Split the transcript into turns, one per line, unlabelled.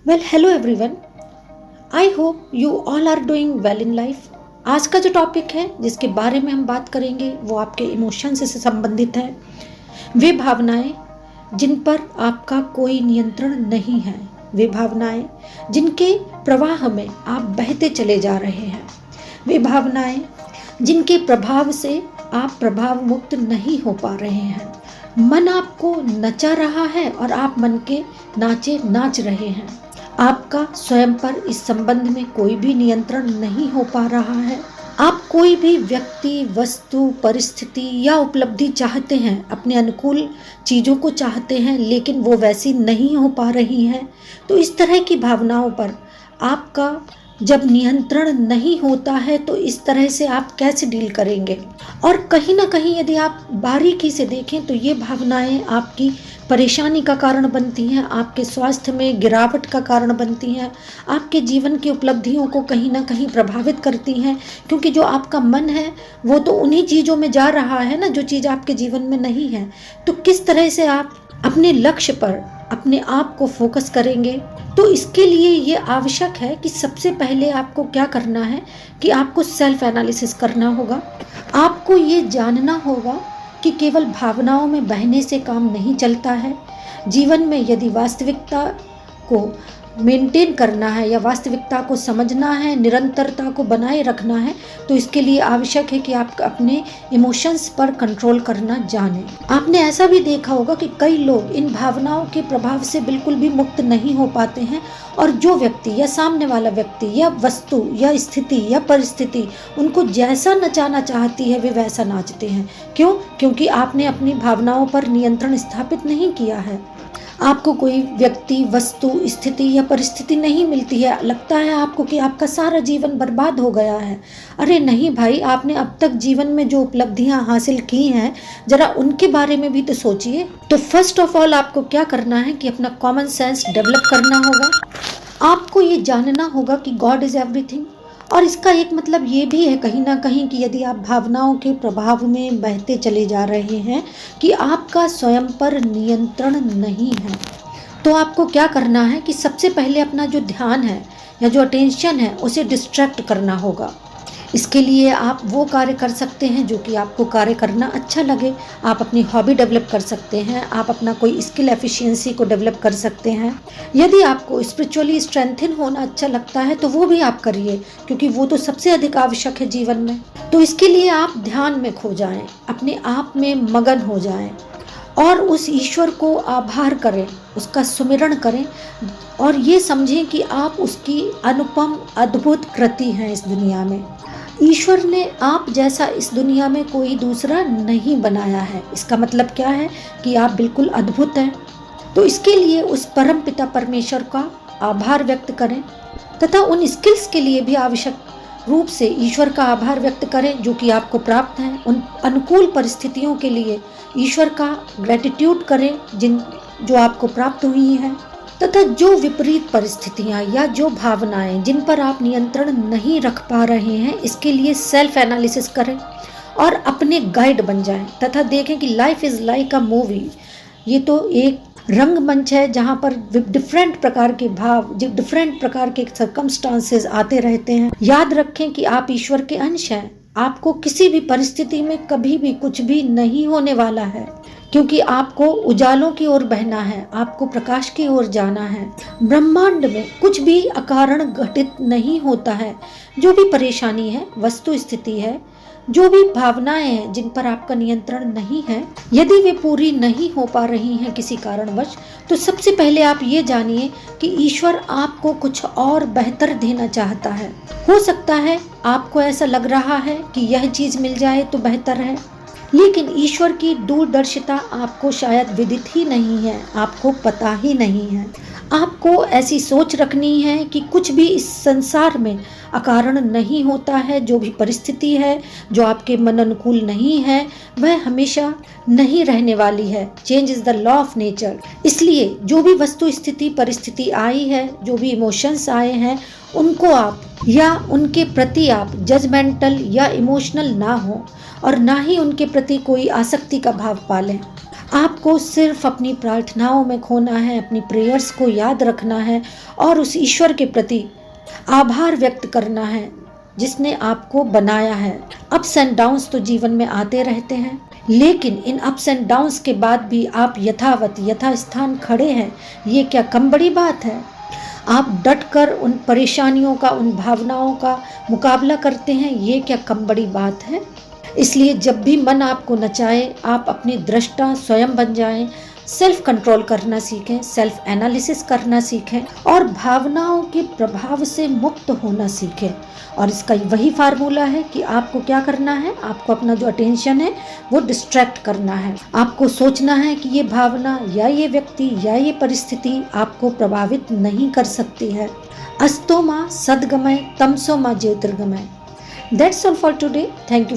Well hello everyone, I hope you all are doing well in life. आज का जो topic है जिसके बारे में हम बात करेंगे वो आपके इमोशंस से संबंधित है। वे भावनाएं जिन पर आपका कोई नियंत्रण नहीं है, वे भावनाएं जिनके प्रवाह में आप बहते चले जा रहे हैं, वे भावनाएं जिनके प्रभाव से आप प्रभाव मुक्त नहीं हो पा रहे हैं। मन आपको नचा रहा है और आप मन के नाचे नाच रहे हैं। आपका स्वयं पर इस संबंध में कोई भी नियंत्रण नहीं हो पा रहा है। आप कोई भी व्यक्ति, वस्तु, परिस्थिति या उपलब्धि चाहते हैं, अपने अनुकूल चीज़ों को चाहते हैं, लेकिन वो वैसी नहीं हो पा रही हैं। तो इस तरह की भावनाओं पर आपका जब नियंत्रण नहीं होता है तो इस तरह से आप कैसे डील करेंगे। और कहीं ना कहीं यदि आप बारीकी से देखें तो ये भावनाएं आपकी परेशानी का कारण बनती हैं, आपके स्वास्थ्य में गिरावट का कारण बनती हैं, आपके जीवन की उपलब्धियों को कहीं ना कहीं प्रभावित करती हैं। क्योंकि जो आपका मन है वो तो उन्हीं चीज़ों में जा रहा है ना, जो चीज़ आपके जीवन में नहीं है। तो किस तरह से आप अपने लक्ष्य पर अपने आप को फोकस करेंगे। तो इसके लिए ये आवश्यक है कि सबसे पहले आपको क्या करना है कि आपको सेल्फ एनालिसिस करना होगा। आपको ये जानना होगा कि केवल भावनाओं में बहने से काम नहीं चलता है। जीवन में यदि वास्तविकता को मेंटेन करना है या वास्तविकता को समझना है, निरंतरता को बनाए रखना है, तो इसके लिए आवश्यक है कि आप अपने इमोशंस पर कंट्रोल करना जानें। आपने ऐसा भी देखा होगा कि कई लोग इन भावनाओं के प्रभाव से बिल्कुल भी मुक्त नहीं हो पाते हैं, और जो व्यक्ति या सामने वाला व्यक्ति या वस्तु या स्थिति या परिस्थिति उनको जैसा नचाना चाहती है वे वैसा नाचते हैं। क्यों? क्योंकि आपने अपनी भावनाओं पर नियंत्रण स्थापित नहीं किया है। आपको कोई व्यक्ति, वस्तु, स्थिति या परिस्थिति नहीं मिलती है, लगता है आपको कि आपका सारा जीवन बर्बाद हो गया है। अरे नहीं भाई, आपने अब तक जीवन में जो उपलब्धियां हासिल की हैं जरा उनके बारे में भी तो सोचिए। तो फर्स्ट ऑफ ऑल आपको क्या करना है कि अपना कॉमन सेंस डेवलप करना होगा। आपको ये जानना होगा कि गॉड इज एवरीथिंग। और इसका एक मतलब ये भी है कहीं ना कहीं कि यदि आप भावनाओं के प्रभाव में बहते चले जा रहे हैं कि आपका स्वयं पर नियंत्रण नहीं है, तो आपको क्या करना है कि सबसे पहले अपना जो ध्यान है या जो अटेंशन है उसे डिस्ट्रैक्ट करना होगा। इसके लिए आप वो कार्य कर सकते हैं जो कि आपको कार्य करना अच्छा लगे। आप अपनी हॉबी डेवलप कर सकते हैं, आप अपना कोई स्किल एफिशिएंसी को डेवलप कर सकते हैं। यदि आपको स्पिरिचुअली स्ट्रेंथन होना अच्छा लगता है तो वो भी आप करिए, क्योंकि वो तो सबसे अधिक आवश्यक है जीवन में। तो इसके लिए आप ध्यान में खो जाएं, अपने आप में मगन हो जाएं और उस ईश्वर को आभार करें, उसका सुमिरण करें और ये समझें कि आप उसकी अनुपम अद्भुत कृति हैं इस दुनिया में। ईश्वर ने आप जैसा इस दुनिया में कोई दूसरा नहीं बनाया है। इसका मतलब क्या है कि आप बिल्कुल अद्भुत हैं। तो इसके लिए उस परम पिता परमेश्वर का आभार व्यक्त करें तथा उन स्किल्स के लिए भी आवश्यक रूप से ईश्वर का आभार व्यक्त करें जो कि आपको प्राप्त हैं। उन अनुकूल परिस्थितियों के लिए ईश्वर का ग्रेटिट्यूड करें जो आपको प्राप्त हुई हैं, तथा जो विपरीत परिस्थितियां या जो भावनाएं जिन पर आप नियंत्रण नहीं रख पा रहे हैं, इसके लिए सेल्फ एनालिसिस करें और अपने गाइड बन जाएं तथा देखें कि life is like a movie. ये तो एक रंगमंच है जहाँ पर डिफरेंट प्रकार के भाव, डिफरेंट प्रकार के सर्कमस्टांसेस आते रहते हैं। याद रखें कि आप ईश्वर के अंश हैं। आपको किसी भी परिस्थिति में कभी भी कुछ भी नहीं होने वाला है, क्योंकि आपको उजालों की ओर बहना है, आपको प्रकाश की ओर जाना है। ब्रह्मांड में कुछ भी अकारण घटित नहीं होता है। जो भी परेशानी है, वस्तु स्थिति है, जो भी भावनाएं हैं जिन पर आपका नियंत्रण नहीं है, यदि वे पूरी नहीं हो पा रही हैं किसी कारणवश, तो सबसे पहले आप ये जानिए कि ईश्वर आपको कुछ और बेहतर देना चाहता है। हो सकता है आपको ऐसा लग रहा है कि यह चीज मिल जाए तो बेहतर है, लेकिन ईश्वर की दूरदर्शिता आपको शायद विदित ही नहीं है, आपको पता ही नहीं है। आपको ऐसी सोच रखनी है कि कुछ भी इस संसार में अकारण नहीं होता है। जो भी परिस्थिति है जो आपके मन अनुकूल नहीं है वह हमेशा नहीं रहने वाली है। Change is the law of nature. इसलिए जो भी वस्तु, स्थिति, परिस्थिति आई है, जो भी इमोशंस आए हैं, उनको आप या उनके प्रति आप जजमेंटल या इमोशनल ना हो और ना ही उनके प्रति कोई आसक्ति का भाव पालें। आपको सिर्फ अपनी प्रार्थनाओं में खोना है, अपनी प्रेयर्स को याद रखना है और उस ईश्वर के प्रति आभार व्यक्त करना है जिसने आपको बनाया है। अप्स एंड डाउन्स तो जीवन में आते रहते हैं, लेकिन इन अप्स एंड डाउन्स के बाद भी आप यथावत यथास्थान खड़े हैं, ये क्या कम बड़ी बात है। आप डट कर उन परेशानियों का, उन भावनाओं का मुकाबला करते हैं, ये क्या कम बड़ी बात है। इसलिए जब भी मन आपको नचाए, आप अपनी दृष्टा स्वयं बन जाएं, सेल्फ कंट्रोल करना सीखें, सेल्फ एनालिसिस करना सीखें और भावनाओं के प्रभाव से मुक्त होना सीखें। और इसका वही फार्मूला है कि आपको क्या करना है, आपको अपना जो अटेंशन है वो डिस्ट्रैक्ट करना है। आपको सोचना है कि ये भावना या ये व्यक्ति या ये परिस्थिति आपको प्रभावित नहीं कर सकती है। अस्तो मा सद्गमय तमसो मा ज्योतिर्गमय। That's all for today. Thank you